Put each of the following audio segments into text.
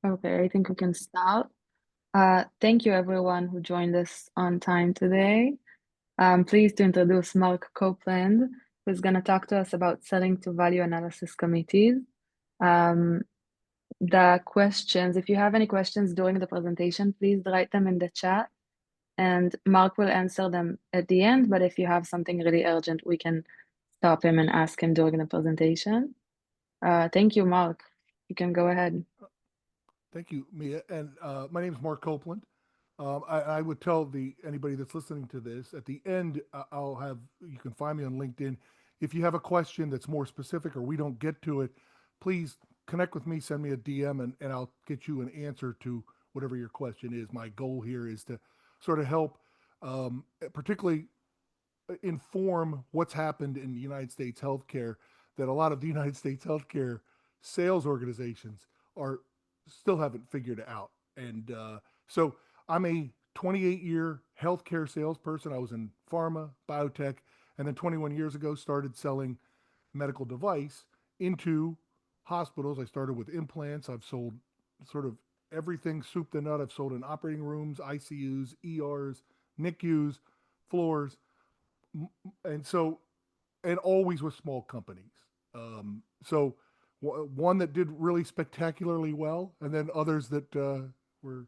Okay, I think we can start. Thank you everyone who joined us on time today. I'm pleased to introduce Mark Copeland, who's going to talk to us about selling to value analysis committees. Um, the questions, if you have any questions during the presentation, please write them in the chat and Mark will answer them at the end. But if you have something really urgent, we can stop him and ask him during the presentation. Thank you, Mark. You can go ahead. Thank you, Mia. And my name is Mark Copeland. I would tell anybody that's listening to this at the end. I'll have you can find me on LinkedIn. If you have a question that's more specific or we don't get to it, please connect with me. Send me a DM and I'll get you an answer to whatever your question is. My goal here is to sort of help, particularly inform what's happened in the United States healthcare. That a lot of the United States healthcare sales organizations are still haven't figured it out. And so I'm a 28-year healthcare salesperson. I was in pharma, biotech, and then 21 years ago started selling medical device into hospitals. I started with implants. I've sold sort of everything soup to nut. I've sold in operating rooms, ICUs, ERs, NICUs, floors, and so and always with small companies. So one that did really spectacularly well, and then others that were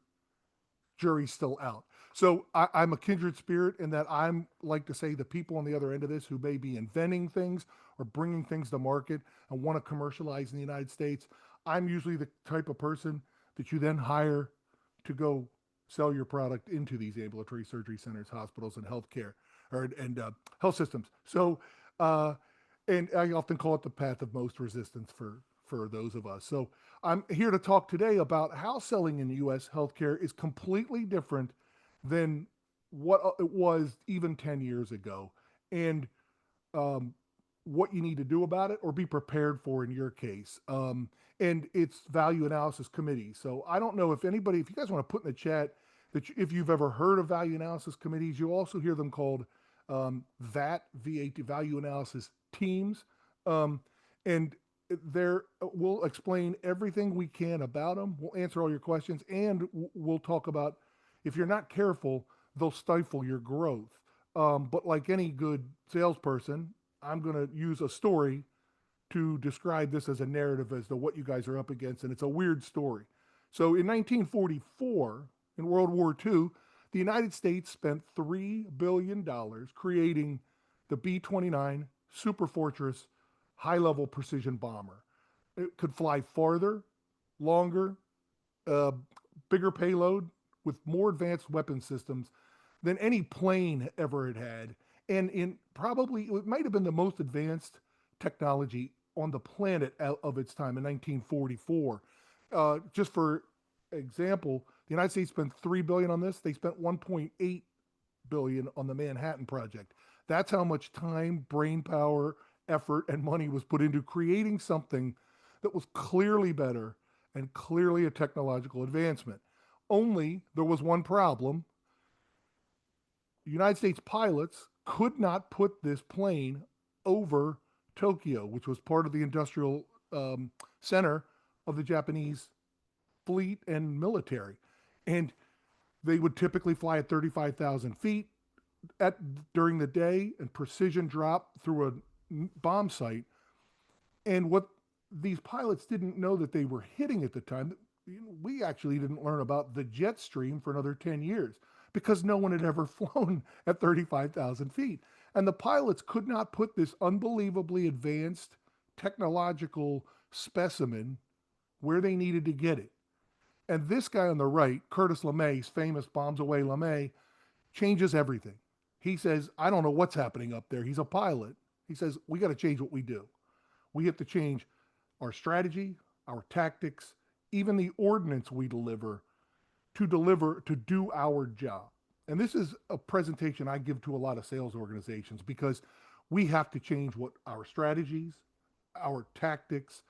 jury's still out. So I'm a kindred spirit in that I'm like to say the people on the other end of this who may be inventing things or bringing things to market and want to commercialize in the United States. I'm usually the type of person that you then hire to go sell your product into these ambulatory surgery centers, hospitals, and healthcare and health systems. So, uh, and I often call it the path of most resistance for those of us. So I'm here to talk today about how selling in U.S. healthcare is completely different than what it was even 10 years ago, and um, what you need to do about it or be prepared for in your case. And it's value analysis committee. So I don't know if anybody, if you guys want to put in the chat that if you've ever heard of value analysis committees, you also hear them called VAT, value analysis teams. Um, and there we'll explain everything we can about them. We'll answer all your questions and we'll talk about if you're not careful, they'll stifle your growth. But like any good salesperson, I'm going to use a story to describe this as a narrative as to what you guys are up against, and it's a weird story. So in 1944, in World War II, the United States spent $3 billion creating the B 29 Super Fortress high level precision bomber. It could fly farther, longer, uh, bigger payload with more advanced weapon systems than any plane ever had had. And in probably, it might have been the most advanced technology on the planet of its time in 1944. Just for example, the United States spent $3 billion on this. They spent 1.8 billion on the Manhattan Project. That's how much time, brain power, effort, and money was put into creating something that was clearly better and clearly a technological advancement. Only there was one problem. United States pilots could not put this plane over Tokyo, which was part of the industrial center of the Japanese fleet and military. And they would typically fly at 35,000 feet at during the day and precision drop through a bomb site. And what these pilots didn't know that they were hitting at the time, we actually didn't learn about the jet stream for another 10 years because no one had ever flown at 35,000 feet. And the pilots could not put this unbelievably advanced technological specimen where they needed to get it. And this guy on the right, Curtis LeMay's famous Bombs Away LeMay, changes everything. He says, I don't know what's happening up there. He's a pilot. He says, we got to change what we do. We have to change our strategy, our tactics, even the ordnance we deliver to do our job. And this is a presentation I give to a lot of sales organizations because we have to change what our strategies, our tactics,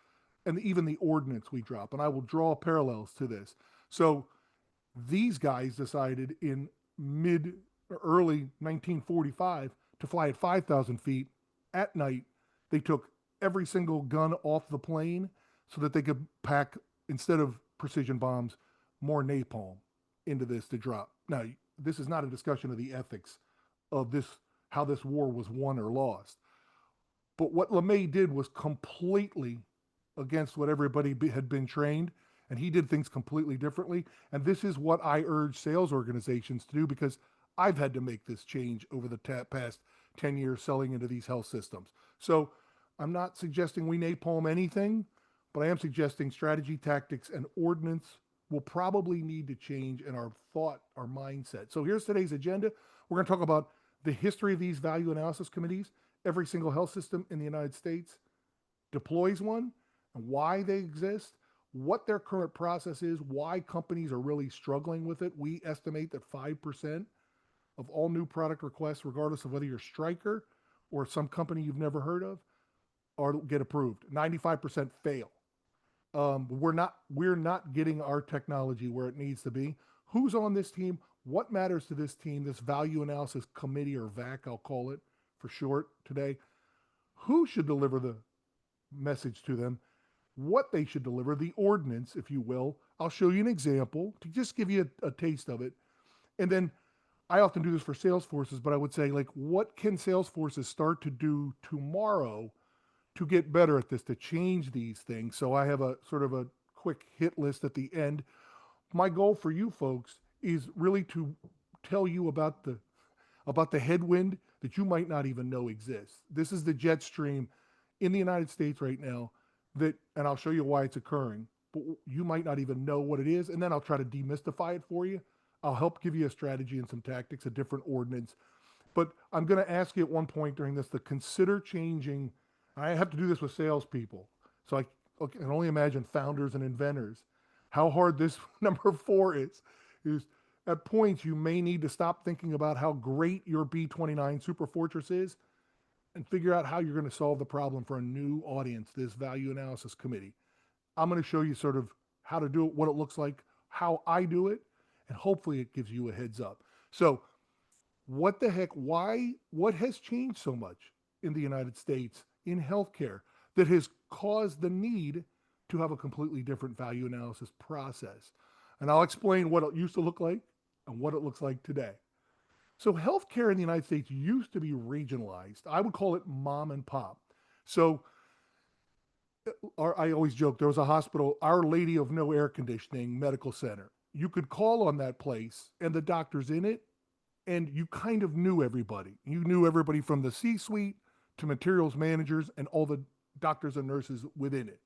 and even the ordnance we drop. And I will draw parallels to this. So these guys decided in mid early 1945 to fly at 5,000 feet at night. They took every single gun off the plane so that they could pack, instead of precision bombs, more napalm into this to drop. Now, this is not a discussion of the ethics of this, how this war was won or lost. But what LeMay did was completely against what everybody had been trained, and he did things completely differently. And this is what I urge sales organizations to do, because I've had to make this change over the past 10 years selling into these health systems. So I'm not suggesting we napalm anything, but I am suggesting strategy, tactics, and ordnance will probably need to change in our thought, our mindset. So here's today's agenda. We're going to talk about the history of these value analysis committees. Every single health system in the United States deploys one, and why they exist, what their current process is, why companies are really struggling with it. We estimate that 5% of all new product requests, regardless of whether you're Stryker or some company you've never heard of, are get approved. 95% fail. We're not getting our technology where it needs to be. Who's on this team? What matters to this team? This value analysis committee, or VAC, I'll call it for short today. Who should deliver the message to them? What they should deliver, the ordinance, if you will. I'll show you an example to just give you a taste of it. And then I often do this for sales forces, but I would say, like, what can sales forces start to do tomorrow to get better at this, to change these things? So I have a sort of a quick hit list at the end. My goal for you folks is really to tell you about the headwind that you might not even know exists. This is the jet stream in the United States right now that, and I'll show you why it's occurring, but you might not even know what it is. And then I'll try to demystify it for you. I'll help give you a strategy and some tactics, a different ordinance. But I'm going to ask you at one point during this to consider changing. I have to do this with salespeople. So I can only imagine founders and inventors, how hard this number 4 is at points you may need to stop thinking about how great your B29 Super Fortress is and figure out how you're going to solve the problem for a new audience, this value analysis committee. I'm going to show you sort of how to do it, what it looks like, how I do it, and hopefully it gives you a heads up. So what the heck, what has changed so much in the United States in healthcare that has caused the need to have a completely different value analysis process? And I'll explain what it used to look like and what it looks like today. So healthcare in the United States used to be regionalized. I would call it mom and pop. So I always joke, there was a hospital, Our Lady of No Air Conditioning Medical Center. You could call on that place and the doctors in it, and you kind of knew everybody. You knew everybody from the C-suite to materials managers and all the doctors and nurses within it.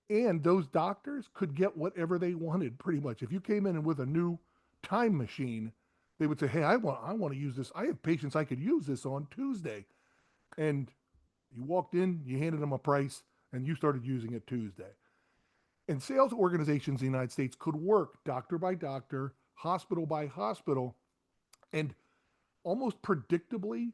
And those doctors could get whatever they wanted pretty much. If you came in with a new time machine, they would say, hey, I want to use this. I have patients I could use this on Tuesday. And you walked in, you handed them a price, and you started using it Tuesday. And sales organizations in the United States could work doctor by doctor, hospital by hospital, and almost predictably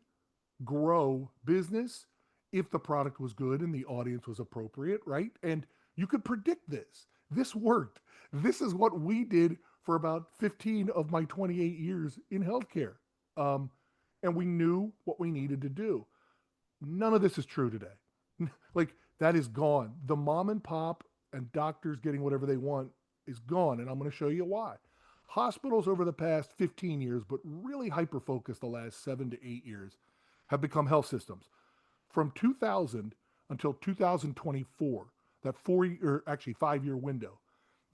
grow business if the product was good and the audience was appropriate, right? And you could predict this. This worked. This is what we did for about 15 of my 28 years in healthcare. And we knew what we needed to do. None of this is true today. Like, that is gone. The mom and pop and doctors getting whatever they want is gone. And I'm going to show you why. Hospitals over the past 15 years, but really hyper-focused the last 7 to 8 years, have become health systems. From 2000 until 2024, that 5-year window,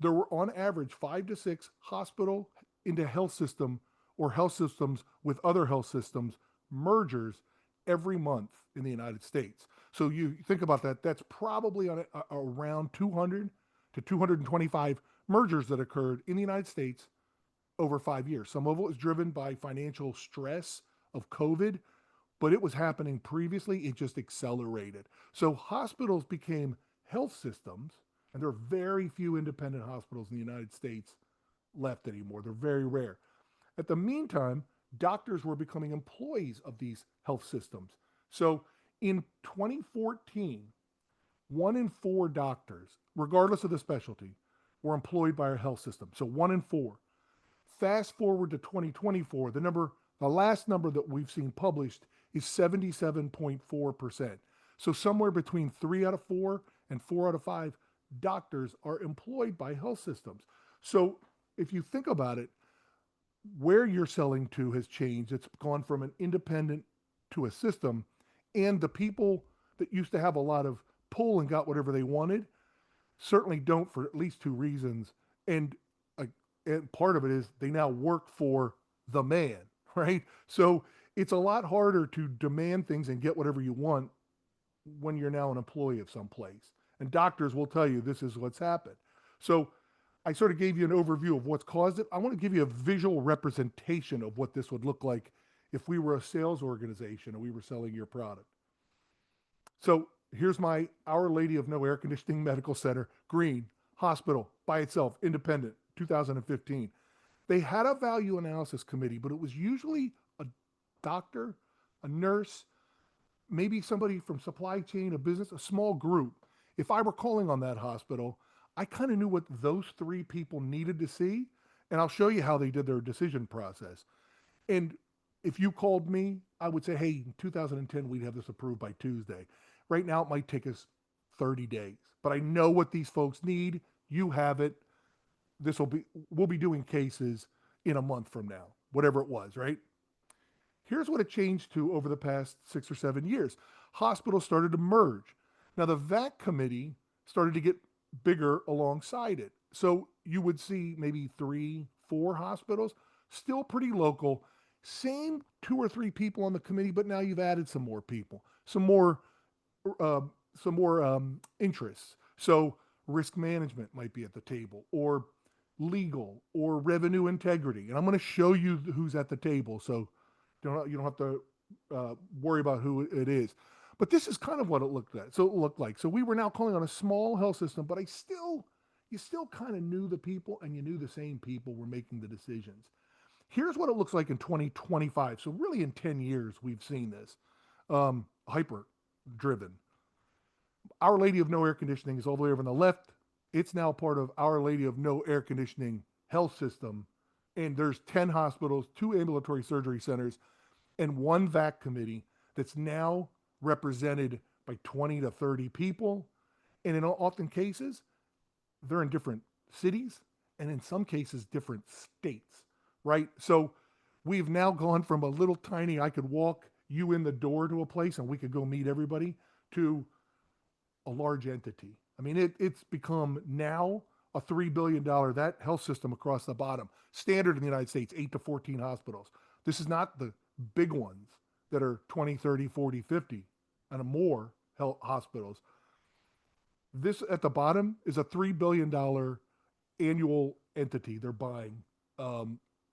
there were on average 5 to 6 hospital into health system or health systems with other health systems mergers every month in the United States. So you think about that, that's probably on around 200 to 225 mergers that occurred in the United States over 5 years. Some of it was driven by financial stress of COVID, but it was happening previously. It just accelerated. So hospitals became health systems, and there are very few independent hospitals in the United States left anymore. They're very rare. At the meantime, doctors were becoming employees of these health systems. So in 2014, 1 in 4 doctors, regardless of the specialty, were employed by our health system. So 1 in 4. Fast forward to 2024, the last number that we've seen published is 77.4%. So somewhere between 3 out of 4 and 4 out of 5 doctors are employed by health systems. So if you think about it, where you're selling to has changed. It's gone from an independent to a system, and the people that used to have a lot of pull and got whatever they wanted certainly don't for at least two reasons. And, uh, and part of it is they now work for the man, right? So it's a lot harder to demand things and get whatever you want when you're now an employee of some place. And doctors will tell you this is what's happened. So I sort of gave you an overview of what's caused it. I want to give you a visual representation of what this would look like if we were a sales organization and we were selling your product. So here's my Our Lady of No Air Conditioning Medical Center, green, hospital, by itself, independent, 2015. They had a value analysis committee, but it was usually a doctor, a nurse, maybe somebody from supply chain, a business, a small group. If I were calling on that hospital, I kind of knew what those three people needed to see, and I'll show you how they did their decision process. And if you called me, I would say, hey, in 2010, we'd have this approved by Tuesday. Right now, it might take us 30 days, but I know what these folks need. You have it. We'll be doing cases in a month from now, whatever it was, right? Here's what it changed to over the past 6 or 7 years. Hospitals started to merge. Now, the VAC committee started to get bigger alongside it. So you would see maybe 3, 4 hospitals, still pretty local, same 2 or 3 people on the committee, but now you've added some more people, uh, some more interests. So risk management might be at the table, or legal, or revenue integrity. And I'm going to show you who's at the table. So you don't have to worry about who it is. But this is kind of what it looked like. So it looked like. So we were now calling on a small health system, but you still kind of knew the people, and you knew the same people were making the decisions. Here's what it looks like in 2025. So really, in 10 years, we've seen this hyper driven. Our Lady of No Air Conditioning is all the way over on the left. It's now part of Our Lady of No Air Conditioning health system. And there's 10 hospitals, 2 ambulatory surgery centers, and 1 VAC committee that's now represented by 20 to 30 people. And in often cases, they're in different cities, and in some cases, different states, right? So we've now gone from a little tiny, I could walk you in the door to a place and we could go meet everybody, to a large entity. I mean, it's become now a $3 billion, that health system across the bottom. Standard in the United States, 8 to 14 hospitals. This is not the big ones that are 20, 30, 40, 50 and more health hospitals. This at the bottom is a $3 billion annual entity. They're buying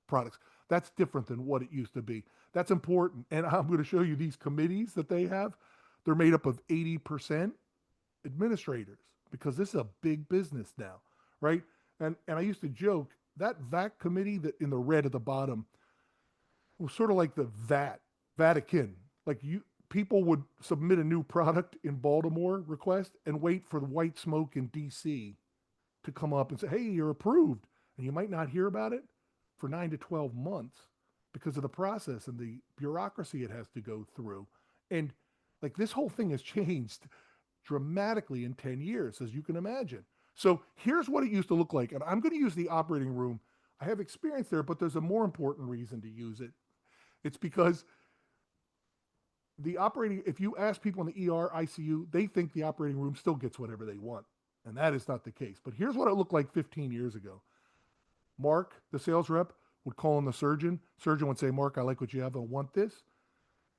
products. That's different than what it used to be. That's important. And I'm going to show you these committees that they have. They're made up of 80% administrators, because this is a big business now, right? And I used to joke that VAC committee that in the red at the bottom was sort of like the Vatican. Like, people would submit a new product in Baltimore request and wait for the white smoke in DC to come up and say, hey, you're approved. And you might not hear about it for 9 to 12 months because of the process and the bureaucracy it has to go through. And like, this whole thing has changed dramatically in 10 years, as you can imagine. So here's what it used to look like. And I'm going to use the operating room. I have experience there, but there's a more important reason to use it. It's because if you ask people in the ER, ICU, they think the operating room still gets whatever they want. And that is not the case. But here's what it looked like 15 years ago. Mark, the sales rep, would call on the surgeon. Surgeon would say, Mark, I like what you have. I want this.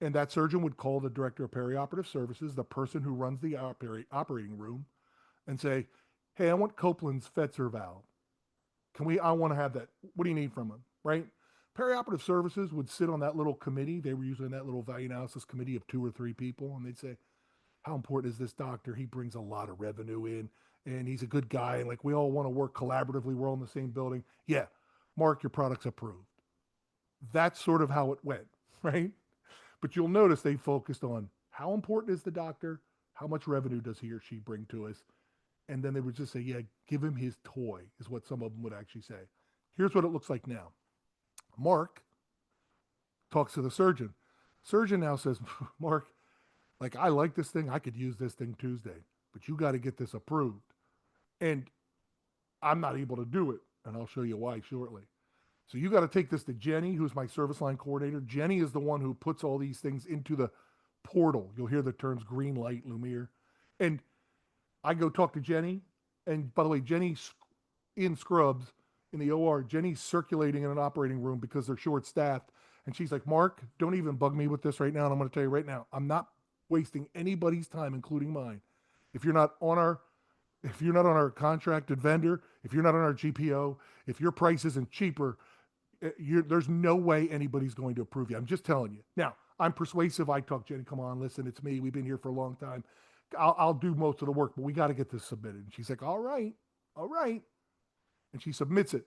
And that surgeon would call the director of perioperative services, the person who runs the operating room, and say, hey, I want Copeland's Fetzer valve. I want to have that. What do you need from him, right? Perioperative services would sit on that little committee. They were usually in that little value analysis committee of 2 or 3 people. And they'd say, how important is this doctor? He brings a lot of revenue in, and he's a good guy. And like, we all want to work collaboratively. We're all in the same building. Yeah, Mark, your product's approved. That's sort of how it went, right? But you'll notice they focused on how important is the doctor? How much revenue does he or she bring to us? And then they would just say, yeah, give him his toy, is what some of them would actually say. Here's what it looks like now. Mark talks to the surgeon. Surgeon now says, Mark, like, I like this thing. I could use this thing Tuesday, but you got to get this approved. And I'm not able to do it. And I'll show you why shortly. So you got to take this to Jenny, who's my service line coordinator. Jenny is the one who puts all these things into the portal. You'll hear the terms green light, Lumiere. And I go talk to Jenny. And by the way, Jenny's in scrubs in the OR. Jenny's circulating in an operating room because they're short staffed. And she's like, Mark, don't even bug me with this right now. And I'm going to tell you right now, I'm not wasting anybody's time, including mine. If you're not on our if you're not on our contracted vendor, if you're not on our GPO, if your price isn't cheaper, there's no way anybody's going to approve you. I'm just telling you. Now, I'm persuasive. I talk, Jenny, come on, listen, it's me. We've been here for a long time. I'll do most of the work, but we got to get this submitted. And she's like, all right, all right. And she submits it.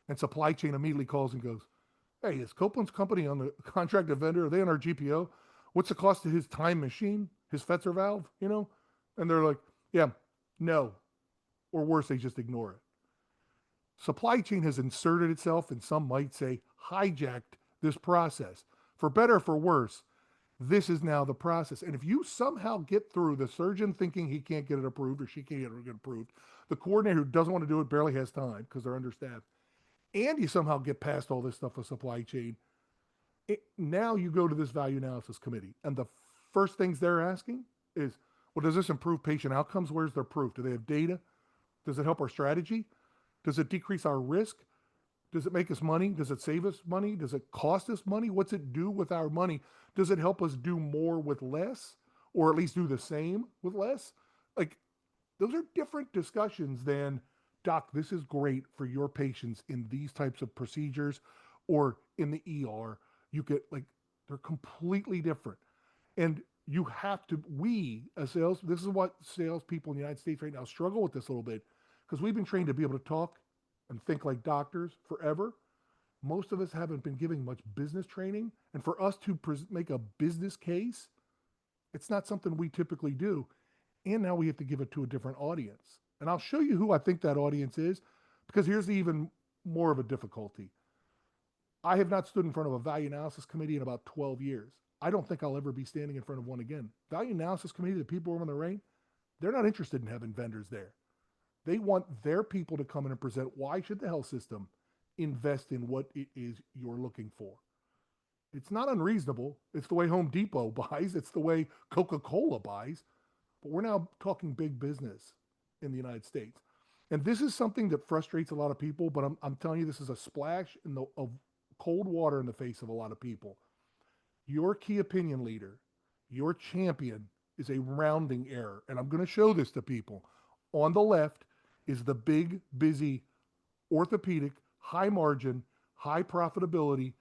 And supply chain immediately calls and goes, hey, is Copeland's company on the contracted vendor? Are they on our GPO? What's the cost of his time machine, his Fetzer valve, you know? And they're like, yeah, no. Or worse, they just ignore it. Supply chain has inserted itself, and some might say hijacked this process. For better or for worse, this is now the process. And if you somehow get through the surgeon thinking he can't get it approved or she can't get it approved, the coordinator who doesn't want to do it barely has time because they're understaffed, and you somehow get past all this stuff with supply chain, now you go to this value analysis committee. And the first things they're asking is, well, does this improve patient outcomes? Where's their proof? Do they have data? Does it help our strategy? Does it decrease our risk? Does it make us money? Does it save us money? Does it cost us money? What's it do with our money? Does it help us do more with less, or at least do the same with less? Like, those are different discussions than, doc, this is great for your patients in these types of procedures or in the ER. You get, like, they're completely different. And you have to, we as sales, this is what salespeople in the United States right now struggle with this a little bit, because we've been trained to be able to talk and think like doctors forever. Most of us haven't been giving much business training. And for us to make a business case, it's not something we typically do. And now we have to give it to a different audience. And I'll show you who I think that audience is, because here's the even more of a difficulty. I have not stood in front of a value analysis committee in about 12 years. I don't think I'll ever be standing in front of one again. Value analysis committee, the people over on the right, they're not interested in having vendors there. They want their people to come in and present why should the health system invest in what it is you're looking for. It's not unreasonable. It's the way Home Depot buys. It's the way Coca-Cola buys. But we're now talking big business in the United States. And this is something that frustrates a lot of people, but I'm telling you, this is a splash of cold water in the face of a lot of people. Your key opinion leader, your champion, is a rounding error. And I'm going to show this to people. On the left is the big, busy, orthopedic, high margin, high profitability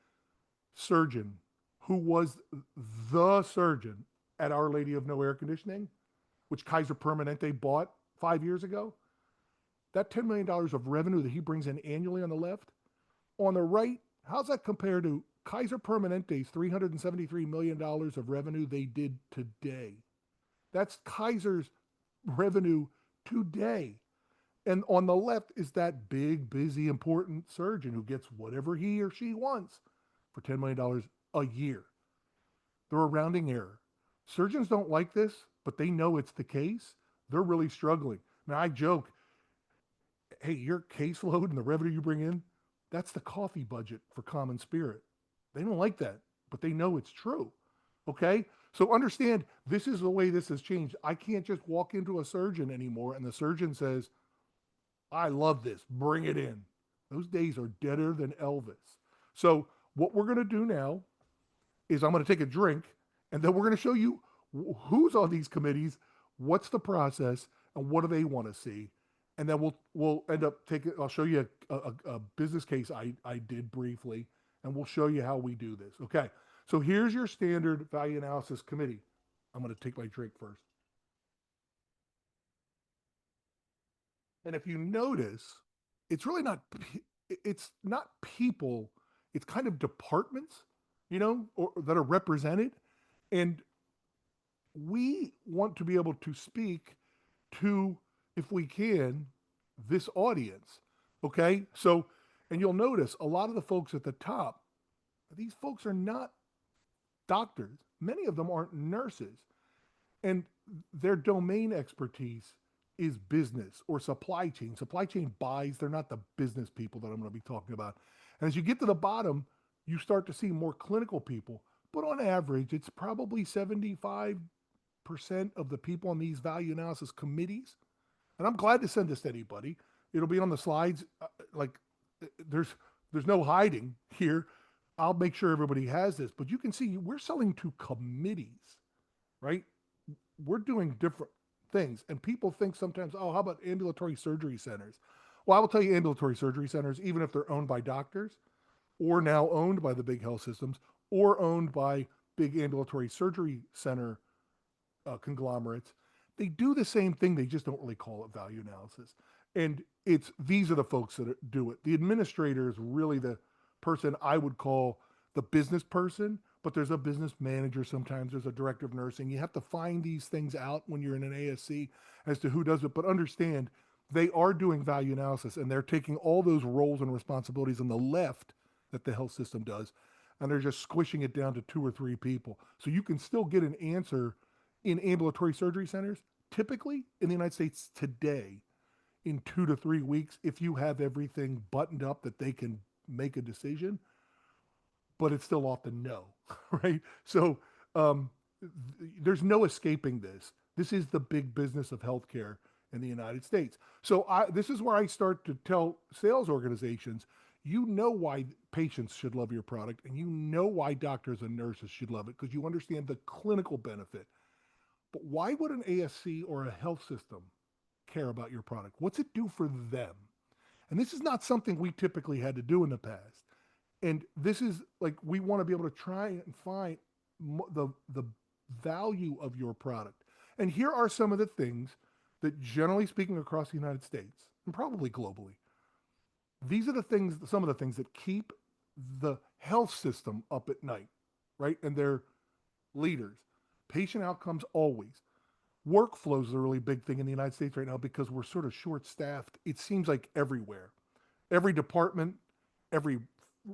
surgeon who was the surgeon at Our Lady of No Air Conditioning, which Kaiser Permanente bought 5 years ago. That $10 million of revenue that he brings in annually on the left. On the right, how's that compare to Kaiser Permanente's $373 million of revenue they did today? That's Kaiser's revenue today. And on the left is that big, busy, important surgeon who gets whatever he or she wants for $10 million a year. They're a rounding error. Surgeons don't like this, but they know it's the case. They're really struggling. Now, I joke, hey, your caseload and the revenue you bring in, that's the coffee budget for Common Spirit. They don't like that, but they know it's true. Okay? So understand, this is the way this has changed. I can't just walk into a surgeon anymore and the surgeon says, I love this, bring it in. Those days are deader than Elvis. So what we're going to do now is I'm going to take a drink, and then we're going to show you who's on these committees, what's the process, and what do they want to see. And then we'll end up taking, I'll show you a business case I did briefly, and we'll show you how we do this. Okay, so here's your standard value analysis committee. I'm going to take my drink first. And if you notice, it's really not, it's not people, it's kind of departments, or that are represented. And we want to be able to speak to, if we can, this audience. Okay. So, and you'll notice a lot of the folks at the top, these folks are not doctors. Many of them aren't nurses. And their domain expertise is business or supply chain. Supply chain buys, they're not the business people that I'm going to be talking about. And as you get to the bottom, you start to see more clinical people. But on average, it's probably 75% of the people on these value analysis committees. And I'm glad to send this to anybody. It'll be on the slides. Like there's there's no hiding here. I'll make sure everybody has this, but you can see we're selling to committees, right? We're doing different things. And people think sometimes, oh, how about ambulatory surgery centers? Well, I will tell you, ambulatory surgery centers, even if they're owned by doctors or now owned by the big health systems or owned by big ambulatory surgery center conglomerates, they do the same thing. They just don't really call it value analysis. And it's these are the folks that do it. The administrator is really the person I would call the business person, but there's a business manager sometimes, there's a director of nursing. You have to find these things out when you're in an ASC as to who does it, but understand they are doing value analysis and they're taking all those roles and responsibilities on the left that the health system does, and they're just squishing it down to 2 or 3 people. So you can still get an answer in ambulatory surgery centers, typically in the United States today, in 2 to 3 weeks, if you have everything buttoned up that they can make a decision, but it's still often no, right? So um, there's no escaping this. This is the big business of healthcare in the United States. So this is where I start to tell sales organizations, you know why patients should love your product, and you know why doctors and nurses should love it because you understand the clinical benefit. But why would an ASC or a health system care about your product? What's it do for them? And this is not something we typically had to do in the past. And this is like we want to be able to try and find the value of your product. And here are some of the things that, generally speaking, across the United States and probably globally, these are the things, some of the things that keep the health system up at night, right? And their leaders. Patient outcomes always. Workflows is a really big thing in the United States right now because we're sort of short staffed. It seems like everywhere. Every department, every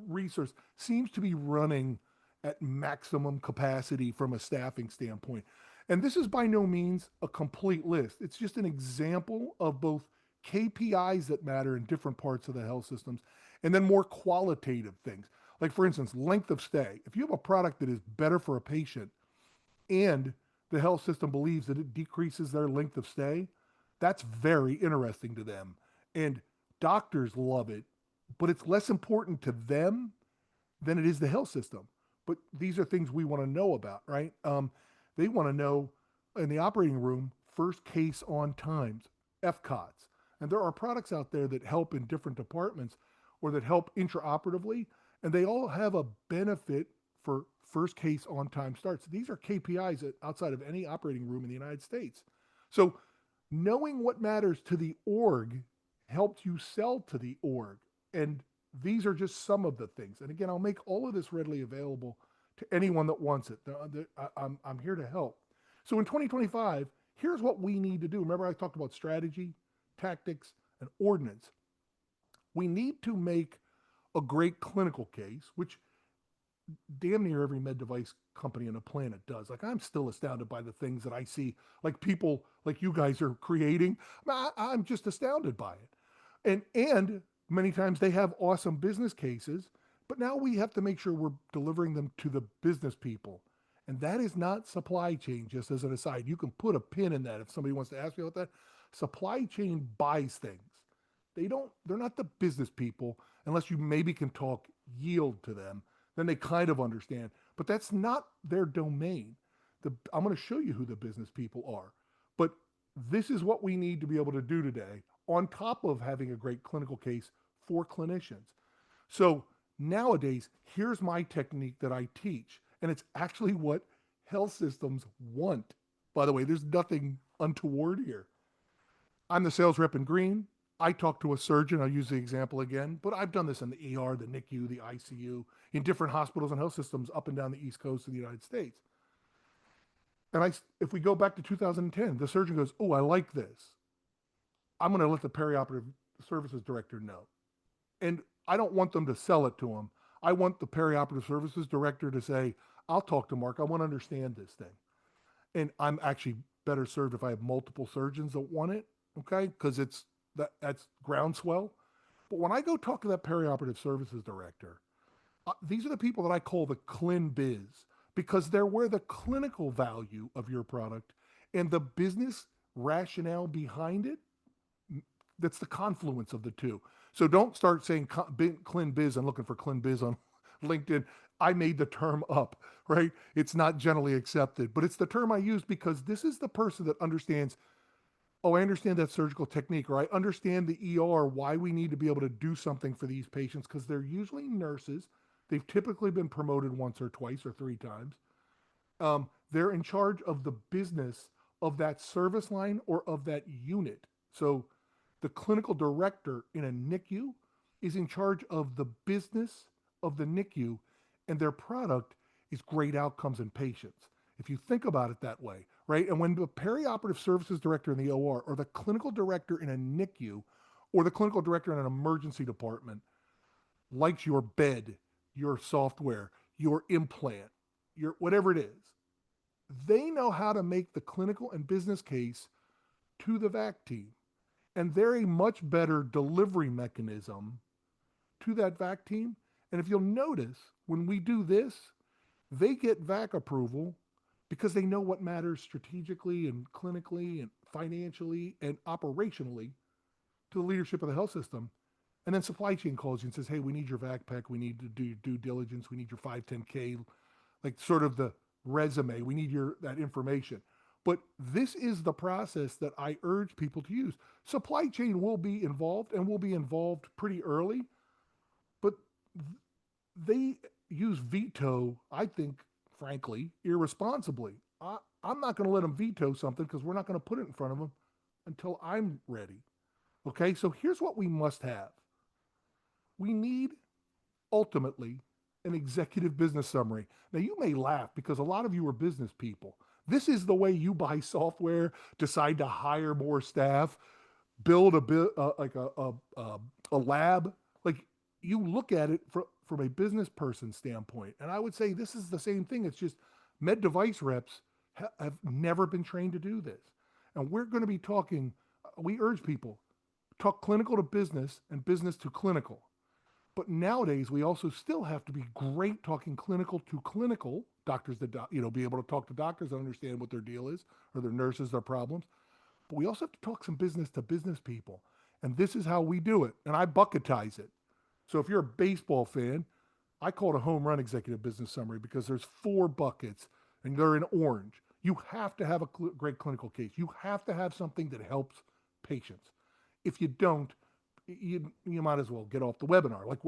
resource seems to be running at maximum capacity from a staffing standpoint. And this is by no means a complete list. It's just an example of both KPIs that matter in different parts of the health systems and then more qualitative things. Like, for instance, length of stay. If you have a product that is better for a patient and the health system believes that it decreases their length of stay, that's very interesting to them. And doctors love it, but it's less important to them than it is the health system. But these are things we want to know about, right? They want to know in the operating room, first case on times, FCOTs. And there are products out there that help in different departments or that help intraoperatively, and they all have a benefit for first case on time starts. These are KPIs that outside of any operating room in the United States. So knowing what matters to the org helped you sell to the org. And these are just some of the things. And again, I'll make all of this readily available to anyone that wants it. I'm here to help. So in 2025, here's what we need to do. Remember, I talked about strategy, tactics, and ordinance. We need to make a great clinical case, which damn near every med device company on the planet does. Like, I'm still astounded by the things that I see, like people like you guys are creating. I'm just astounded by it. And many times they have awesome business cases, but now we have to make sure we're delivering them to the business people. And that is not supply chain, just as an aside. You can put a pin in that if somebody wants to ask me about that. Supply chain buys things. They're not the business people unless you maybe can talk yield to them. Then they kind of understand. But that's not their domain. I'm going to show you who the business people are. But this is what we need to be able to do today, on top of having a great clinical case for clinicians. So nowadays, here's my technique that I teach, and it's actually what health systems want. By the way, there's nothing untoward here. I'm the sales rep in green. I talk to a surgeon. I'll use the example again, but I've done this in the ER, the NICU, the ICU, in different hospitals and health systems up and down the East Coast of the United States. And if we go back to 2010, the surgeon goes, "Oh, I like this. I'm going to let the perioperative services director know." And I don't want them to sell it to him. I want the perioperative services director to say, "I'll talk to Mark. I want to understand this thing." And I'm actually better served if I have multiple surgeons that want it, okay? Because that's groundswell. But when I go talk to that perioperative services director, these are the people that I call the clin biz because they're where the clinical value of your product and the business rationale behind it, that's the confluence of the two. So don't start saying clin biz and looking for clin biz on LinkedIn. I made the term up, right? It's not generally accepted, but it's the term I use because this is the person that understands, oh, I understand that surgical technique, or I understand the ER, why we need to be able to do something for these patients, because they're usually nurses. They've typically been promoted once or twice or three times. They're in charge of the business of that service line or of that unit. So the clinical director in a NICU is in charge of the business of the NICU, and their product is great outcomes in patients. If you think about it that way, right? And when the perioperative services director in the OR or the clinical director in a NICU or the clinical director in an emergency department likes your bed, your software, your implant, your whatever it is, they know how to make the clinical and business case to the VAC team. And they're a much better delivery mechanism to that VAC team. And if you'll notice, when we do this, they get VAC approval because they know what matters strategically and clinically and financially and operationally to the leadership of the health system. And then supply chain calls you and says, hey, we need your VAC pack. We need to do due diligence. We need your 510K, like sort of the resume. We need that information. But this is the process that I urge people to use. Supply chain will be involved and will be involved pretty early, but they use veto, I think, frankly, irresponsibly. I'm not going to let them veto something because we're not going to put it in front of them until I'm ready. Okay, so here's what we must have. We need ultimately an executive business summary. Now, you may laugh because a lot of you are business people. This is the way you buy software, decide to hire more staff, build a lab. Like you look at it from a business person standpoint. And I would say this is the same thing. It's just med device reps have never been trained to do this. And we're going to be talking, we urge people, talk clinical to business and business to clinical. But nowadays, we also still have to be great talking clinical to clinical doctors that, be able to talk to doctors and understand what their deal is or their nurses, their problems. But we also have to talk some business to business people. And this is how we do it. And I bucketize it. So if you're a baseball fan, I call it a home run executive business summary because there's 4 buckets and they're in orange. You have to have a great clinical case. You have to have something that helps patients. If you don't, you might as well get off the webinar. Like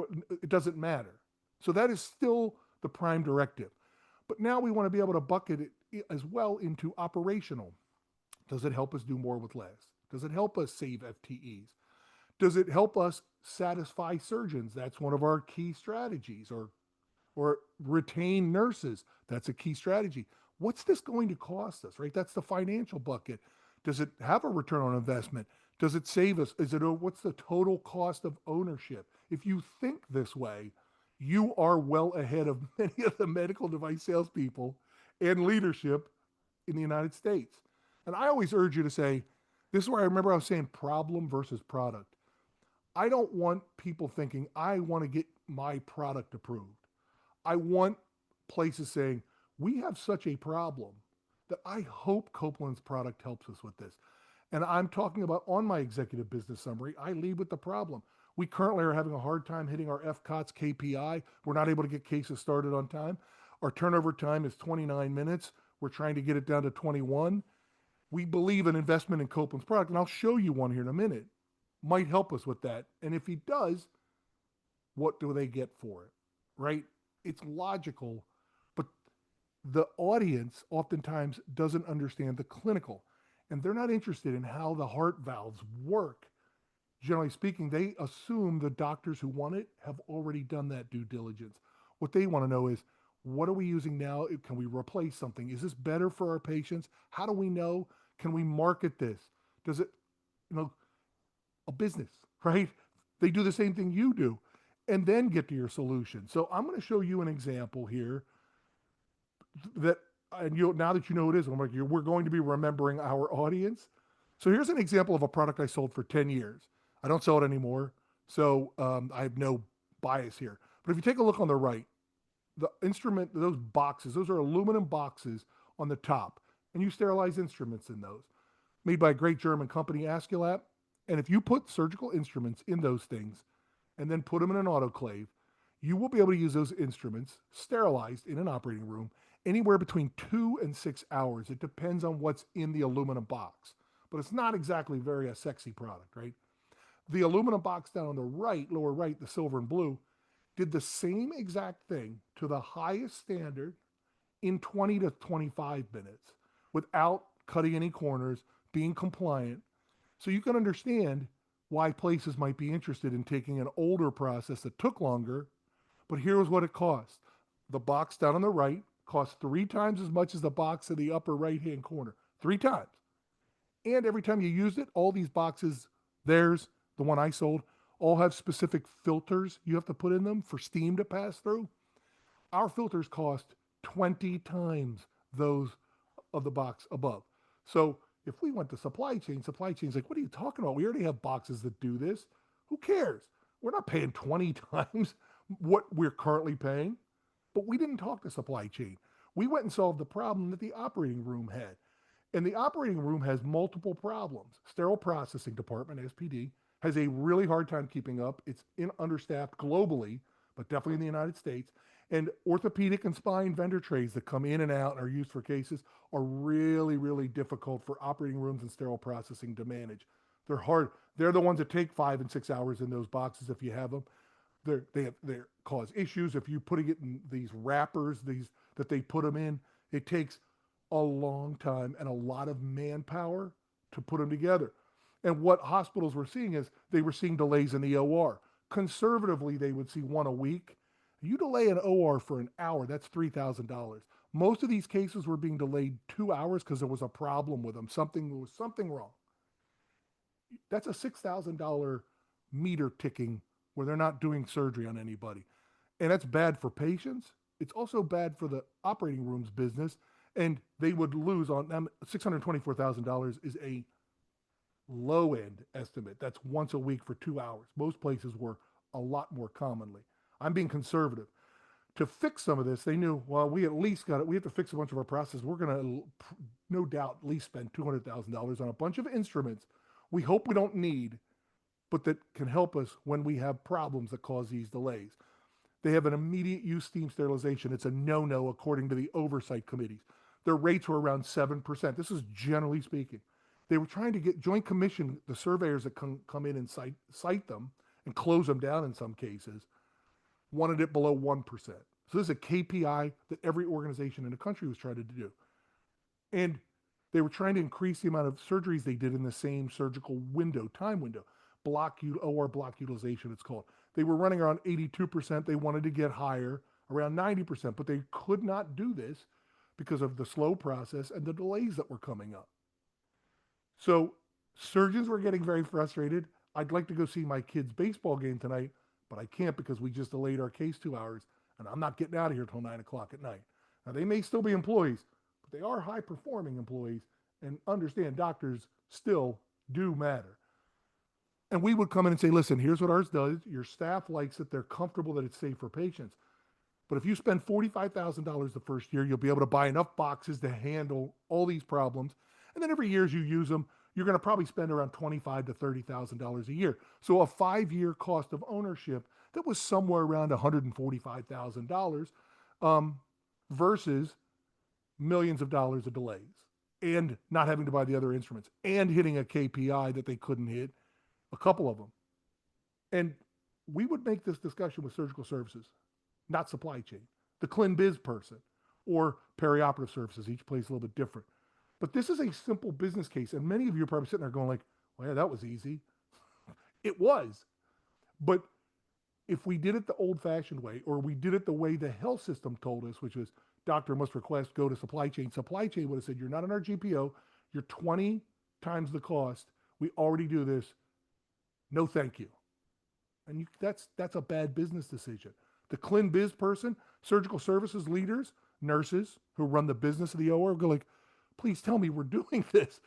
it doesn't matter. So that is still the prime directive. But now we want to be able to bucket it as well into operational. Does it help us do more with less? Does it help us save FTEs? Does it help us satisfy surgeons? That's one of our key strategies. Or retain nurses. That's a key strategy. What's this going to cost us, right? That's the financial bucket. Does it have a return on investment? Does it save us? What's the total cost of ownership? If you think this way, you are well ahead of many of the medical device salespeople and leadership in the United States. And I always urge you to say, this is where I was saying problem versus product. I don't want people thinking, I want to get my product approved. I want places saying, we have such a problem that I hope Copeland's product helps us with this. And I'm talking about on my executive business summary, I lead with the problem. We currently are having a hard time hitting our FCOTS KPI. We're not able to get cases started on time. Our turnover time is 29 minutes. We're trying to get it down to 21. We believe an investment in Copeland's product, and I'll show you one here in a minute, might help us with that. And if he does, what do they get for it, right? It's logical, but the audience oftentimes doesn't understand the clinical, and they're not interested in how the heart valves work. Generally speaking, they assume the doctors who want it have already done that due diligence. What they want to know is, what are we using now? Can we replace something? Is this better for our patients? How do we know? Can we market this? Does it, a business, right? They do the same thing you do and then get to your solution. So I'm going to show you an example here that, and now that you know what it is, we're going to be remembering our audience. So here's an example of a product I sold for 10 years. I don't sell it anymore, so I have no bias here. But if you take a look on the right, the instrument, those boxes, those are aluminum boxes on the top, and you sterilize instruments in those, made by a great German company, Asculap. And if you put surgical instruments in those things and then put them in an autoclave, you will be able to use those instruments sterilized in an operating room anywhere between 2 and 6 hours. It depends on what's in the aluminum box, but it's not exactly very a sexy product, right? The aluminum box down on the right, lower right, the silver and blue, did the same exact thing to the highest standard in 20 to 25 minutes without cutting any corners, being compliant. So you can understand why places might be interested in taking an older process that took longer, but here's what it cost. The box down on the right cost 3 times as much as the box in the upper right hand corner. 3 times. And every time you use it, all these boxes, theirs, the one I sold, all have specific filters you have to put in them for steam to pass through. Our filters cost 20 times those of the box above. So if we went to supply chain's like, what are you talking about? We already have boxes that do this. Who cares? We're not paying 20 times what we're currently paying. But we didn't talk to supply chain. We went and solved the problem that the operating room had. And the operating room has multiple problems. Sterile processing department, SPD, has a really hard time keeping up. It's understaffed globally, but definitely in the United States. And orthopedic and spine vendor trays that come in and out and are used for cases are really, really difficult for operating rooms and sterile processing to manage. They're hard. They're the ones that take 5 and 6 hours in those boxes if you have them. They cause issues if you putting it in these wrappers, these that they put them in. It takes a long time and a lot of manpower to put them together. And what hospitals were seeing is they were seeing delays in the OR. Conservatively, they would see one a week. You delay an OR for an hour, that's $3,000. Most of these cases were being delayed 2 hours because there was a problem with them. Something wrong. That's a $6,000 meter ticking where they're not doing surgery on anybody. And that's bad for patients. It's also bad for the operating room's business. And they would lose on them. $624,000 is a low end estimate. That's once a week for 2 hours. Most places were a lot more commonly. I'm being conservative. To fix some of this, they knew, well, we at least got it. We have to fix a bunch of our processes. We're going to, no doubt, at least spend $200,000 on a bunch of instruments we hope we don't need, but that can help us when we have problems that cause these delays. They have an immediate use steam sterilization. It's a no-no according to the oversight committees. Their rates were around 7%. This is generally speaking. They were trying to get Joint Commission, the surveyors that come in and cite them and close them down in some cases, wanted it below 1%. So this is a KPI that every organization in the country was trying to do. And they were trying to increase the amount of surgeries they did in the same surgical time window. OR block utilization, it's called. They were running around 82%. They wanted to get higher, around 90%, but they could not do this because of the slow process and the delays that were coming up. So surgeons were getting very frustrated. I'd like to go see my kid's baseball game tonight, but I can't because we just delayed our case 2 hours, and I'm not getting out of here till 9 o'clock at night. Now, they may still be employees, but they are high-performing employees, and understand doctors still do matter. And we would come in and say, listen, here's what ours does. Your staff likes it. They're comfortable that it's safe for patients. But if you spend $45,000 the first year, you'll be able to buy enough boxes to handle all these problems. And then every year as you use them, you're going to probably spend around $25,000 to $30,000 a year. So a 5-year cost of ownership that was somewhere around $145,000 versus millions of dollars of delays and not having to buy the other instruments and hitting a KPI that they couldn't hit, a couple of them. And we would make this discussion with surgical services, not supply chain, the clin biz person or perioperative services. Each place a little bit different. But this is a simple business case. And many of you are probably sitting there going like, well, yeah, that was easy. It was. But if we did it the old fashioned way, or we did it the way the health system told us, which was doctor must request, go to supply chain. Supply chain would have said, you're not on our GPO. You're 20 times the cost. We already do this. No, thank you. And that's a bad business decision. The clin biz person, surgical services leaders, nurses who run the business of the OR go like, please tell me we're doing this.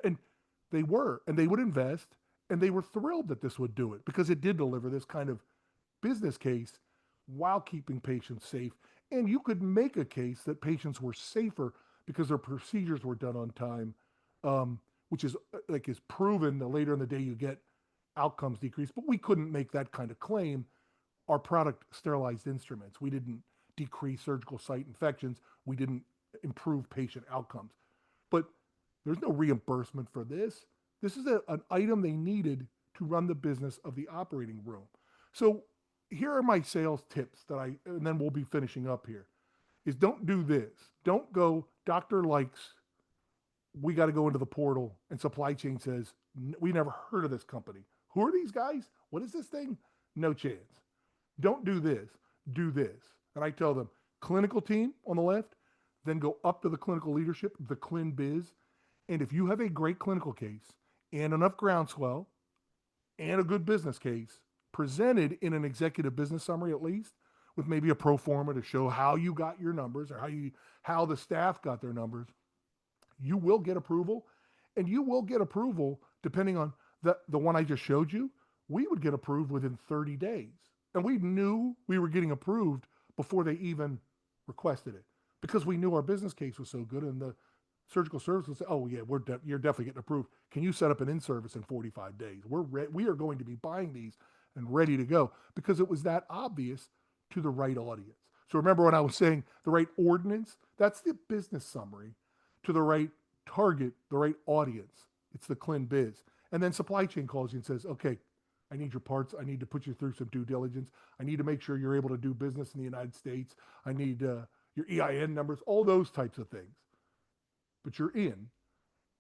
And They were, and they would invest, and they were thrilled that this would do it because it did deliver this kind of business case while keeping patients safe. And you could make a case that patients were safer because their procedures were done on time, which is like is proven. The later in the day you get, outcomes decrease. But we couldn't make that kind of claim. Our product sterilized instruments. We didn't decrease surgical site infections. We didn't improve patient outcomes. But there's no reimbursement for this. This is an item they needed to run the business of the operating room. So here are my sales tips and then we'll be finishing up here, is don't do this. Don't go, doctor likes, we got to go into the portal and supply chain says, we never heard of this company. Who are these guys? What is this thing? No chance. Don't do this. Do this. And I tell them, clinical team on the left, then go up to the clinical leadership, the clin biz. And if you have a great clinical case and enough groundswell and a good business case presented in an executive business summary, at least with maybe a pro forma to show how you got your numbers or how the staff got their numbers, you will get approval. And you will get approval depending on the one I just showed you. We would get approved within 30 days. And we knew we were getting approved before they even requested it because we knew our business case was so good. And the surgical service would say, oh yeah, you're definitely getting approved. Can you set up an in-service in 45 days? We are going to be buying these and ready to go because it was that obvious to the right audience. So remember when I was saying the right ordinance, that's the business summary, to the right target, the right audience. It's the clin biz. And then supply chain calls you and says, okay, I need your parts. I need to put you through some due diligence. I need to make sure you're able to do business in the United States. I need your EIN numbers, all those types of things. But you're in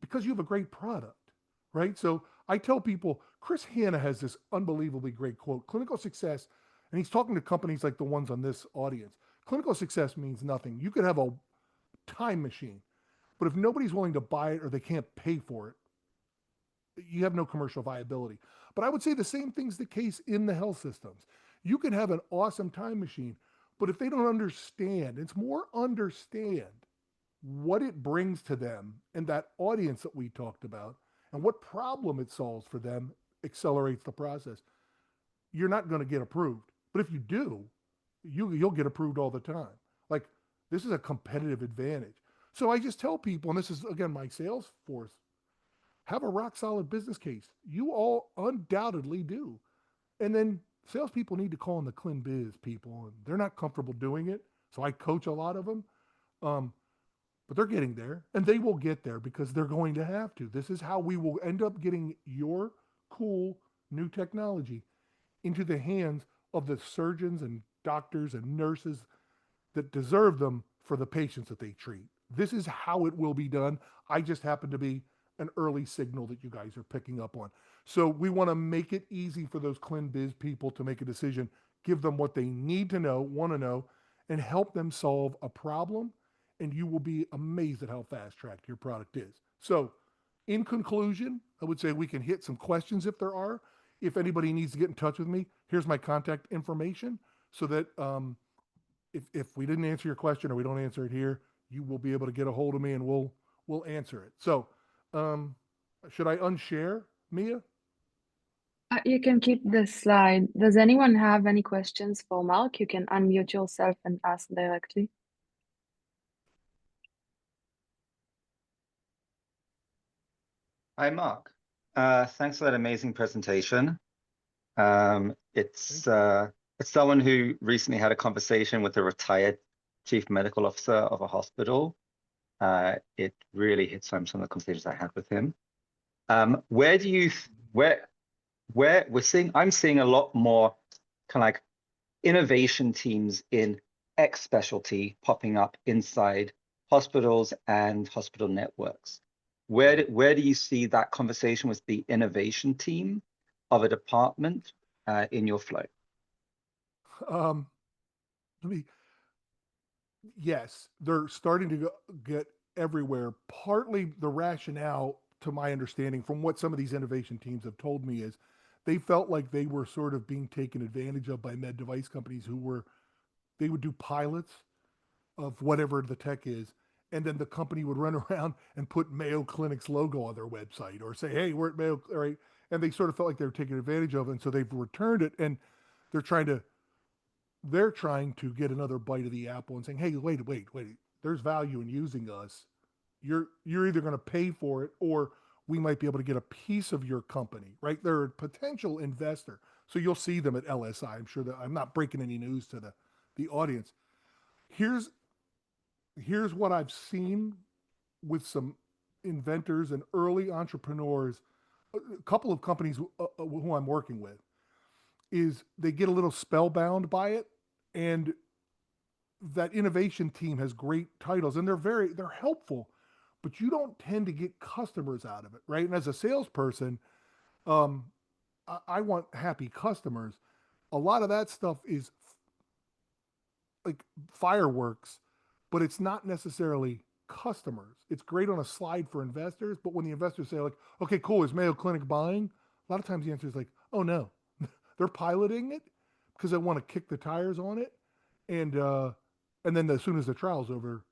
because you have a great product, right? So I tell people, Chris Hanna has this unbelievably great quote, clinical success, and he's talking to companies like the ones on this audience. Clinical success means nothing. You could have a time machine, but if nobody's willing to buy it or they can't pay for it, you have no commercial viability. But I would say the same thing's the case in the health systems. You can have an awesome time machine, but if they don't understand, it's more understand what it brings to them and that audience that we talked about and what problem it solves for them accelerates the process. You're not going to get approved. But if you do, you'll get approved all the time. Like this is a competitive advantage. So I just tell people, and this is again my sales force, have a rock solid business case. You all undoubtedly do. And then salespeople need to call in the clin biz people, and they're not comfortable doing it. So I coach a lot of them. But they're getting there, and they will get there because they're going to have to. This is how we will end up getting your cool new technology into the hands of the surgeons and doctors and nurses that deserve them for the patients that they treat. This is how it will be done. I just happen to be an early signal that you guys are picking up on. So we want to make it easy for those clin biz people to make a decision, give them what they need to know, want to know, and help them solve a problem. And you will be amazed at how fast tracked your product is. So in conclusion, I would say we can hit some questions if there are. If anybody needs to get in touch with me, here's my contact information so that if we didn't answer your question or we don't answer it here, you will be able to get a hold of me and we'll answer it. So should I unshare, Mia? You can keep this slide. Does anyone have any questions for Mark? You can unmute yourself and ask directly. Hi, Mark. Thanks for that amazing presentation. It's someone who recently had a conversation with a retired chief medical officer of a hospital. It really hits home some of the conversations I had with him. Where do you where I'm seeing a lot more kind of like innovation teams in X specialty popping up inside hospitals and hospital networks. Where do you see that conversation with the innovation team of a department in your flow? Yes, they're starting to get everywhere. Partly the rationale, to my understanding, from what some of these innovation teams have told me, is they felt like they were sort of being taken advantage of by med device companies they would do pilots of whatever the tech is, and then the company would run around and put Mayo Clinic's logo on their website or say, "Hey, we're at Mayo," right? And they sort of felt like they were taking advantage of it, and so they've returned it, and they're trying to get another bite of the apple and saying, "Hey, wait, there's value in using us. You're either going to pay for it, or we might be able to get a piece of your company," right? They're a potential investor, so you'll see them at LSI. I'm sure that I'm not breaking any news to the audience. Here's what I've seen with some inventors and early entrepreneurs, a couple of companies who I'm working with, is they get a little spellbound by it, and that innovation team has great titles, and they're helpful, but you don't tend to get customers out of it, right? And as a salesperson, um, I want happy customers. A lot of that stuff is like fireworks, but it's not necessarily customers. It's great on a slide for investors, but when the investors say like, "Okay, cool, is Mayo Clinic buying?" A lot of times the answer is like, "Oh no." They're piloting it because they want to kick the tires on it, and then as soon as the trial's over,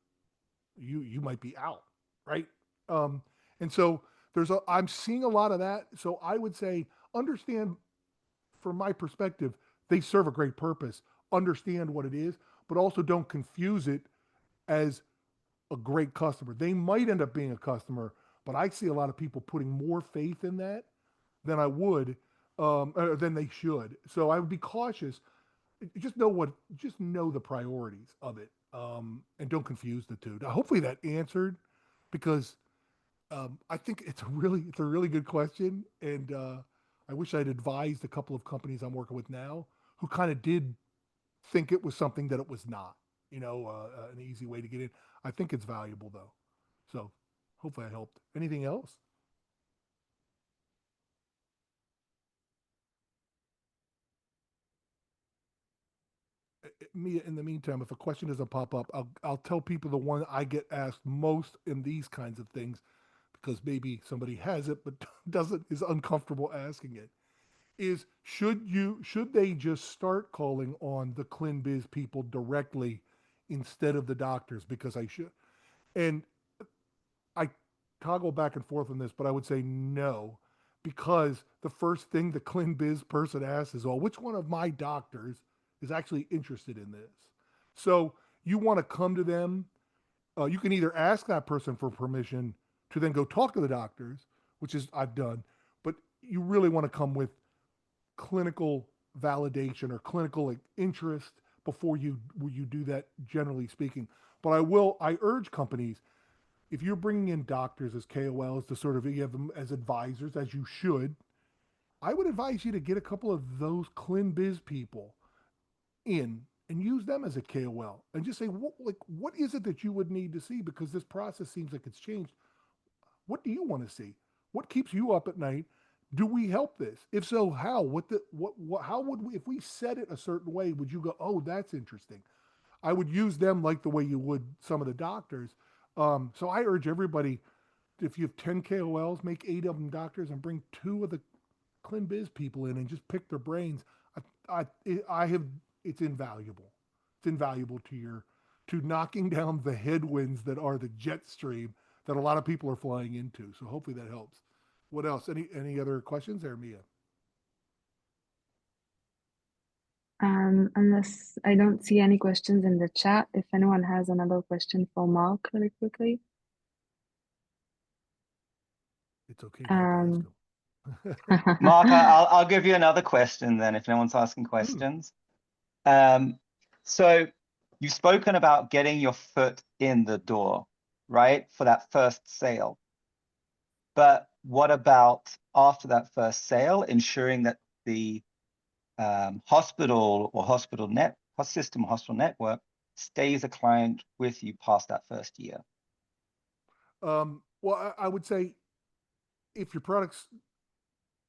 you might be out, right? Um, and so I'm seeing a lot of that. So I would say understand, from my perspective, they serve a great purpose. Understand what it is, but also don't confuse it as a great customer. They might end up being a customer, but I see a lot of people putting more faith in that than I would, than they should. So I would be cautious. Just know the priorities of it, and don't confuse the two. Now, hopefully that answered, because I think it's a really good question, and I wish I'd advised a couple of companies I'm working with now who kind of did think it was something that it was not. An easy way to get in. I think it's valuable though, so hopefully I helped. Anything else? Mia, in the meantime, if a question doesn't pop up, I'll tell people the one I get asked most in these kinds of things, because maybe somebody has it but doesn't is uncomfortable asking it. Is should they just start calling on the ClinBiz people directly instead of the doctors? Because I should, and I toggle back and forth on this, but I would say no, because the first thing the ClinBiz person asks is, "Oh, which one of my doctors is actually interested in this?" So you want to come to them. You can either ask that person for permission to then go talk to the doctors, which is I've done, but you really want to come with clinical validation or clinical like, interest before you do that. Generally speaking, but I urge companies, if you're bringing in doctors as KOLs to sort of, you have them as advisors, as you should, I would advise you to get a couple of those ClinBiz people in and use them as a KOL and just say, what is it that you would need to see? Because this process seems like it's changed. What do you want to see? What keeps you up at night? Do we help this? If so, how? How would we, if we said it a certain way, would you go, "Oh, that's interesting"? I would use them like the way you would some of the doctors. So I urge everybody, if you have 10 KOLs, make 8 of them doctors and bring 2 of the ClinBiz people in and just pick their brains. I have, it's invaluable. It's invaluable to knocking down the headwinds that are the jet stream that a lot of people are flying into. So hopefully that helps. What else? Any other questions there, Mia? Unless I don't see any questions in the chat, if anyone has another question for Mark really quickly. It's okay not to ask them. Mark, I'll give you another question then, if no one's asking questions. So you've spoken about getting your foot in the door, right, for that first sale. But what about after that first sale, ensuring that the hospital or hospital network stays a client with you past that first year? Well, I would say if your product's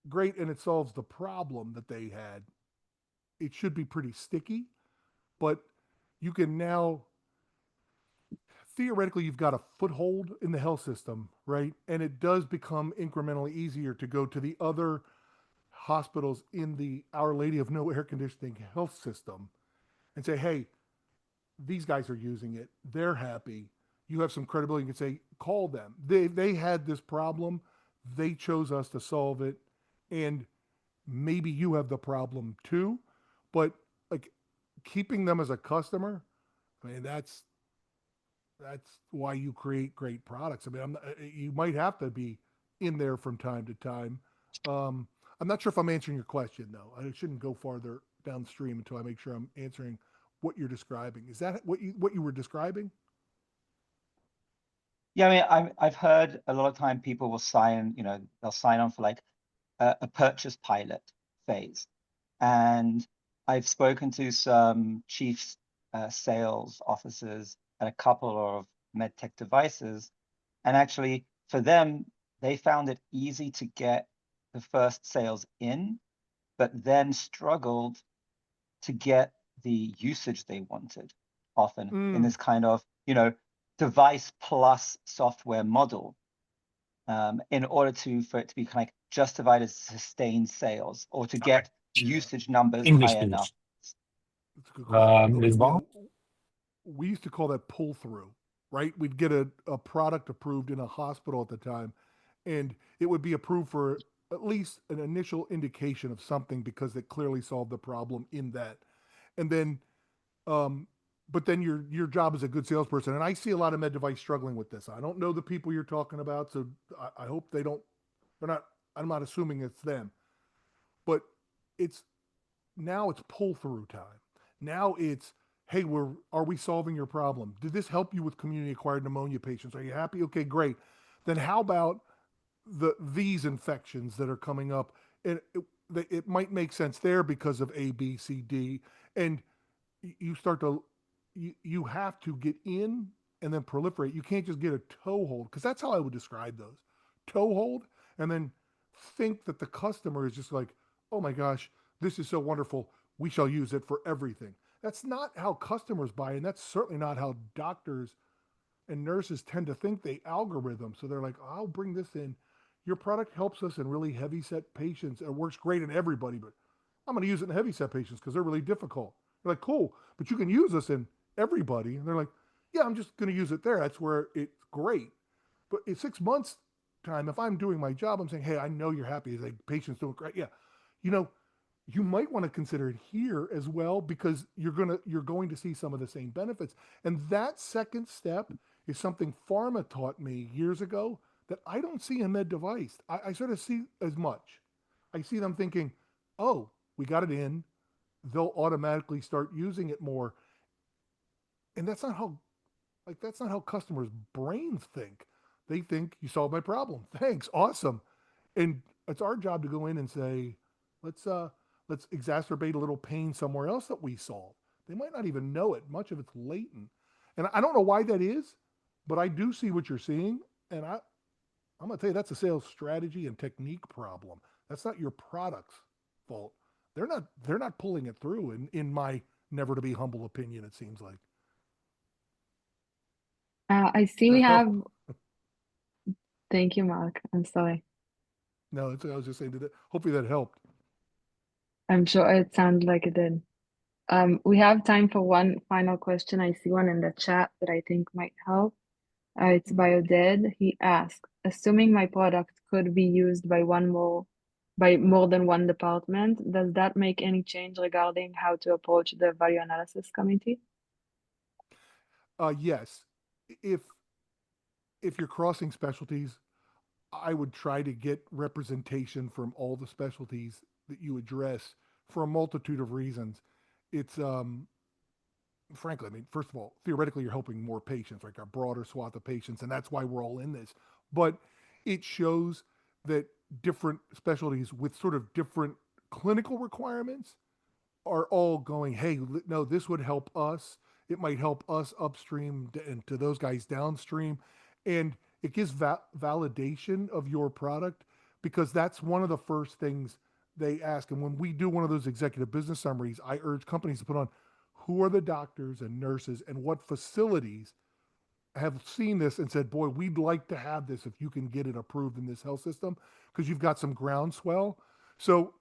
great and it solves the problem that they had, it should be pretty sticky. But you can now, theoretically, you've got a foothold in the health system, right? And it does become incrementally easier to go to the other hospitals in the Our Lady of No Air Conditioning health system and say, "Hey, these guys are using it. They're happy. you have some credibility. You can say, call them. They had this problem. They chose us to solve it. And maybe you have the problem too. But like keeping them as a customer, I mean, that's why you create great products. I mean, you might have to be in there from time to time. I'm not sure if I'm answering your question though. I shouldn't go farther downstream until I make sure I'm answering what you're describing. Is that what you were describing? Yeah, I mean, I've heard a lot of time people will sign, they'll sign on for like a purchase pilot phase. And I've spoken to some chief sales officers at a couple of medtech devices. And actually, for them, they found it easy to get the first sales in, but then struggled to get the usage they wanted, often in this kind of, device plus software model, in order for it to be kind of like justified as sustained sales or to get usage numbers high enough. That's a good question. Okay, Lisbon? we used to call that pull through, right? We'd get a product approved in a hospital at the time, and it would be approved for at least an initial indication of something because it clearly solved the problem in that. And then, but then your job as a good salesperson, and I see a lot of med device struggling with this. I don't know the people you're talking about, so I hope they're not, I'm not assuming it's them, but it's now it's pull through time. Now it's, hey, are we solving your problem? Did this help you with community acquired pneumonia patients? Are you happy? Okay, great. Then how about these infections that are coming up? And it might make sense there because of A, B, C, D, and you start to you have to get in and then proliferate. You can't just get a toehold, because that's how I would describe those. Toehold, and then think that the customer is just like, oh my gosh, this is so wonderful, we shall use it for everything. That's not how customers buy, and that's certainly not how doctors and nurses tend to think. They algorithm. So they're like, I'll bring this in. Your product helps us in really heavy set patients. It works great in everybody, but I'm going to use it in heavy set patients because they're really difficult. They're like, cool, but you can use this in everybody. And they're like, yeah, I'm just going to use it there. That's where it's great. But in 6 months time, if I'm doing my job, I'm saying, hey, I know you're happy. It's like, patient's doing great. Yeah. You might want to consider it here as well, because you're going to see some of the same benefits. And that second step is something pharma taught me years ago that I don't see in med device. I sort of see as much. I see them thinking, oh, we got it in. They'll automatically start using it more. And that's not how customers' brains think. They think you solved my problem. Thanks. Awesome. And it's our job to go in and say, let's exacerbate a little pain somewhere else that we solve. They might not even know it. Much of it's latent. And I don't know why that is, but I do see what you're seeing. And I'm going to tell you, that's a sales strategy and technique problem. That's not your product's fault. They're not pulling it through in my never to be humble opinion, it seems like. I see we have, thank you, Mark. I'm sorry. No, I was just saying hopefully that helped. I'm sure it sounded like it did. We have time for one final question. I see one in the chat that I think might help. It's BioDead. He asked, assuming my product could be used by more than one department, does that make any change regarding how to approach the value analysis committee? Yes. If you're crossing specialties, I would try to get representation from all the specialties that you address for a multitude of reasons. It's frankly, I mean, first of all, theoretically, you're helping more patients, like a broader swath of patients, and that's why we're all in this. But it shows that different specialties with sort of different clinical requirements are all going, hey, no, this would help us. It might help us upstream and to those guys downstream. And it gives validation of your product, because that's one of the first things they ask. And when we do one of those executive business summaries, I urge companies to put on who are the doctors and nurses and what facilities have seen this and said, boy, we'd like to have this if you can get it approved in this health system, because you've got some groundswell. So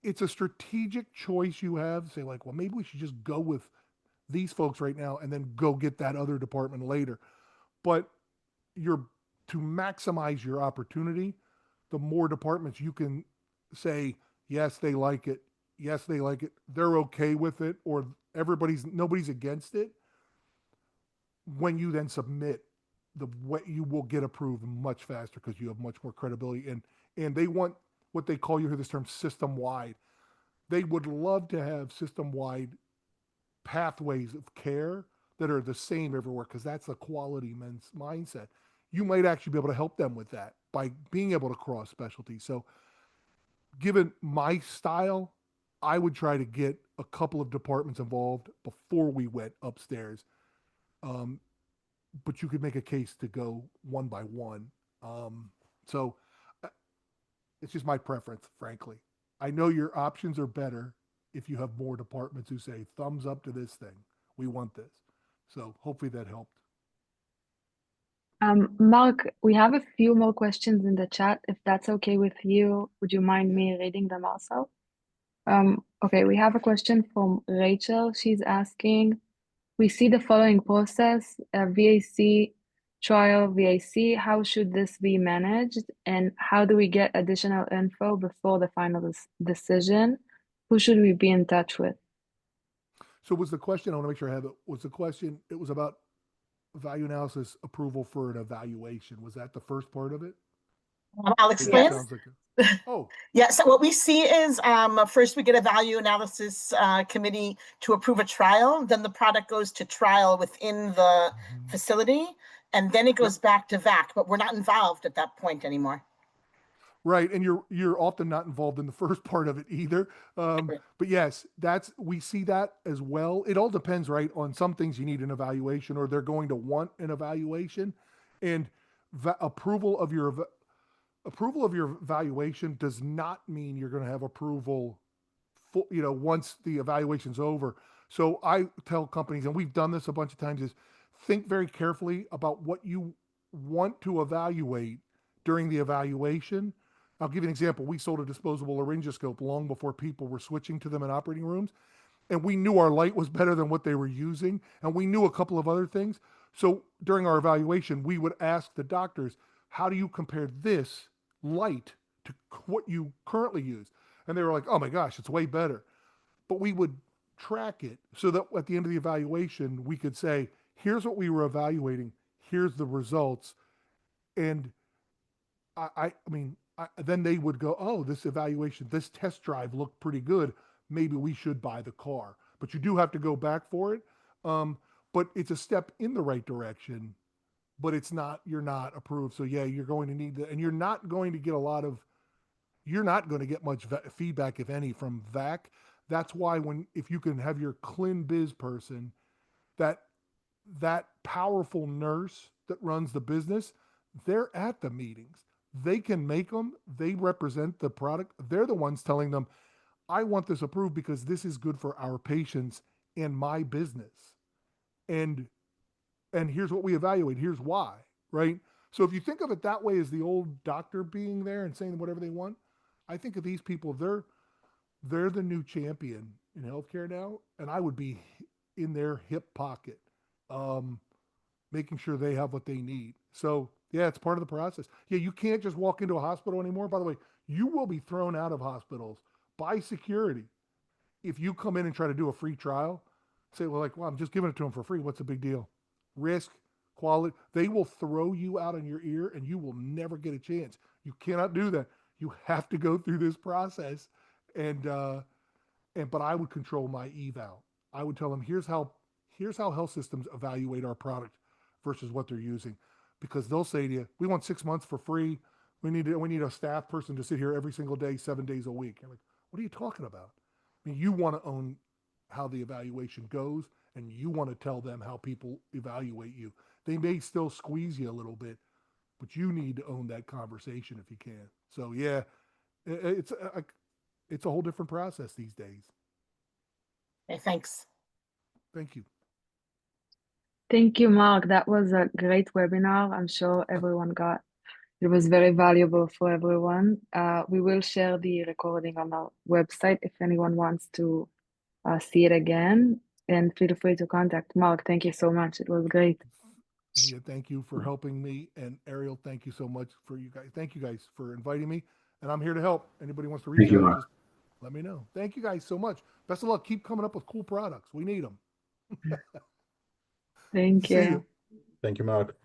it's a strategic choice you have. Say like, well, maybe we should just go with these folks right now and then go get that other department later. But you're to maximize your opportunity, the more departments you can say, yes, they like it. Yes, they like it. They're okay with it, or nobody's against it. When you then submit, the way you will get approved much faster because you have much more credibility. And they want what they call, you hear this term, system wide. They would love to have system wide pathways of care that are the same everywhere, because that's a quality mindset. You might actually be able to help them with that by being able to cross specialties. So given my style, I would try to get a couple of departments involved before we went upstairs. But you could make a case to go one by one. So it's just my preference, frankly. I know your options are better if you have more departments who say, thumbs up to this thing. We want this. So hopefully that helped. Mark, we have a few more questions in the chat. If that's okay with you, would you mind me reading them also? Okay, we have a question from Rachel. She's asking, we see the following process, VAC, trial, VAC. How should this be managed? And how do we get additional info before the final decision? Who should we be in touch with? So was the question, I want to make sure I have it, was the question, it was about value analysis approval for an evaluation. Was that the first part of it? I'll explain. Yes. Sounds like it. Oh. Yeah, so what we see is first we get a value analysis committee to approve a trial. Then the product goes to trial within the facility, and then it goes back to VAC, but we're not involved at that point anymore. Right, and you're often not involved in the first part of it either. But yes, we see that as well. It all depends, right? On some things you need an evaluation, or they're going to want an evaluation, and approval of your evaluation does not mean you're going to have approval, once the evaluation's over. So I tell companies, and we've done this a bunch of times, is think very carefully about what you want to evaluate during the evaluation. I'll give you an example. We sold a disposable laryngoscope long before people were switching to them in operating rooms. And we knew our light was better than what they were using. And we knew a couple of other things. So during our evaluation, we would ask the doctors, how do you compare this light to what you currently use? And they were like, oh my gosh, it's way better. But we would track it so that at the end of the evaluation, we could say, here's what we were evaluating. Here's the results. And then they would go, oh, this evaluation, this test drive looked pretty good. Maybe we should buy the car. But you do have to go back for it. But it's a step in the right direction, but you're not approved. So yeah, you're going to need that. And you're not going to get much feedback, if any, from VAC. That's why if you can have your clin biz person, that powerful nurse that runs the business, they're at the meetings. They can make them. They represent the product. They're the ones telling them, I want this approved because this is good for our patients and my business. And here's what we evaluate. Here's why, right? So if you think of it that way, as the old doctor being there and saying whatever they want, I think of these people, they're the new champion in healthcare now. And I would be in their hip pocket, making sure they have what they need. So yeah, it's part of the process. Yeah, you can't just walk into a hospital anymore. By the way, you will be thrown out of hospitals by security if you come in and try to do a free trial. Say, well, I'm just giving it to them for free. What's the big deal? Risk, quality. They will throw you out on your ear and you will never get a chance. You cannot do that. You have to go through this process. But I would control my eval. I would tell them, here's how health systems evaluate our product versus what they're using. Because they'll say to you, we want 6 months for free. We need a staff person to sit here every single day, 7 days a week. I'm like, what are you talking about? I mean, you want to own how the evaluation goes, and you want to tell them how people evaluate you. They may still squeeze you a little bit, but you need to own that conversation if you can. So yeah, it's a whole different process these days. Okay, thanks. Thank you. Thank you, Mark. That was a great webinar. I'm sure it was very valuable for everyone. We will share the recording on our website if anyone wants to see it again. and feel free to contact Mark. Thank you so much. It was great. Mia, thank you for helping me, and Ariel, thank you so much for you guys. Thank you guys for inviting me, and I'm here to help. Anybody wants to reach Thank you, out, Mark. just let me know. Thank you guys so much. Best of luck. Keep coming up with cool products. We need them. Thank See you. you. Thank you, Mark.